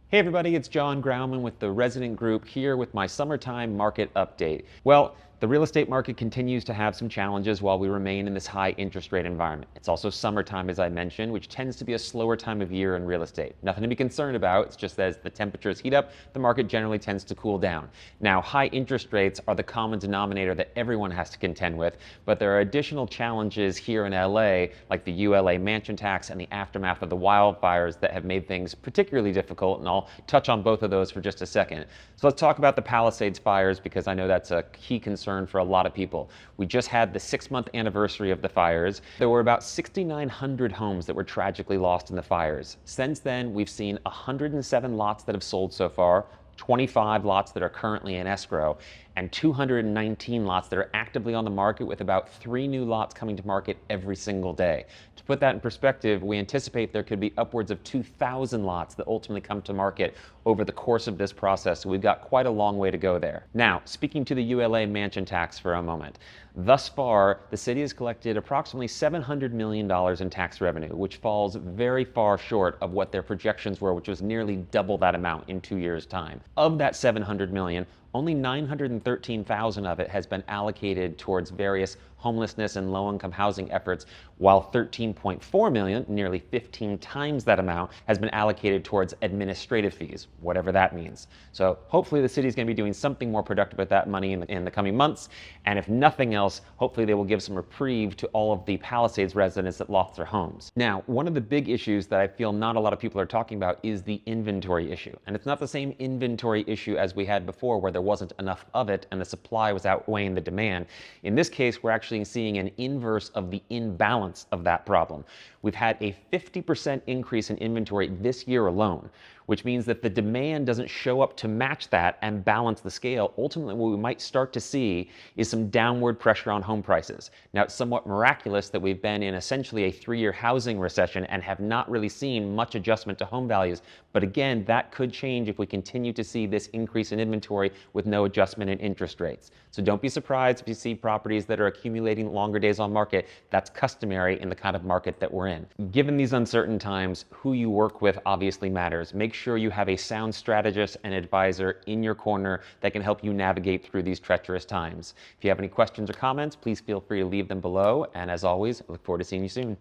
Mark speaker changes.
Speaker 1: Hey everybody, it's John Grauman with the Resident Group here with my summertime market update. Well, the real estate market continues to have some challenges while we remain in this high interest rate environment. It's also summertime, as I mentioned, which tends to be a slower time of year in real estate. Nothing to be concerned about, it's just that as the temperatures heat up, the market generally tends to cool down. Now, high interest rates are the common denominator that everyone has to contend with, but there are additional challenges here in LA, like the ULA mansion tax and the aftermath of the wildfires that have made things particularly difficult, and I'll touch on both of those for just a second. So let's talk about the Palisades fires because I know that's a key concern for a lot of people. We just had the 6-month anniversary of the fires. There were about 6,900 homes that were tragically lost in the fires. Since then, we've seen 107 lots that have sold so far, 25 lots that are currently in escrow, and 219 lots that are actively on the market, with about 3 new lots coming to market every single day. To put that in perspective, we anticipate there could be upwards of 2,000 lots that ultimately come to market over the course of this process, so we've got quite a long way to go there. Now, speaking to the ULA mansion tax for a moment. Thus far, the city has collected approximately $700 million in tax revenue, which falls very far short of what their projections were, which was nearly double that amount in 2 years' time. Of that $700 million, only $913,000 of it has been allocated towards various homelessness and low-income housing efforts, while $13.4 million, nearly 15 times that amount, has been allocated towards administrative fees, whatever that means. So hopefully the city is going to be doing something more productive with that money in the coming months, and if nothing else, hopefully they will give some reprieve to all of the Palisades residents that lost their homes. Now, one of the big issues that I feel not a lot of people are talking about is the inventory issue, and it's not the same inventory issue as we had before, where there wasn't enough of it and the supply was outweighing the demand. In this case, we're actually seeing an inverse of the imbalance of that problem. We've had a 50% increase in inventory this year alone, which means that the demand doesn't show up to match that and balance the scale. Ultimately, what we might start to see is some downward pressure on home prices. Now, it's somewhat miraculous that we've been in essentially a 3-year housing recession and have not really seen much adjustment to home values. But again, that could change if we continue to see this increase in inventory with no adjustment in interest rates. So don't be surprised if you see properties that are accumulating longer days on market. That's customary in the kind of market that we're in. Given these uncertain times, who you work with obviously matters. Make sure you have a sound strategist and advisor in your corner that can help you navigate through these treacherous times. If you have any questions or comments, please feel free to leave them below. And as always, I look forward to seeing you soon.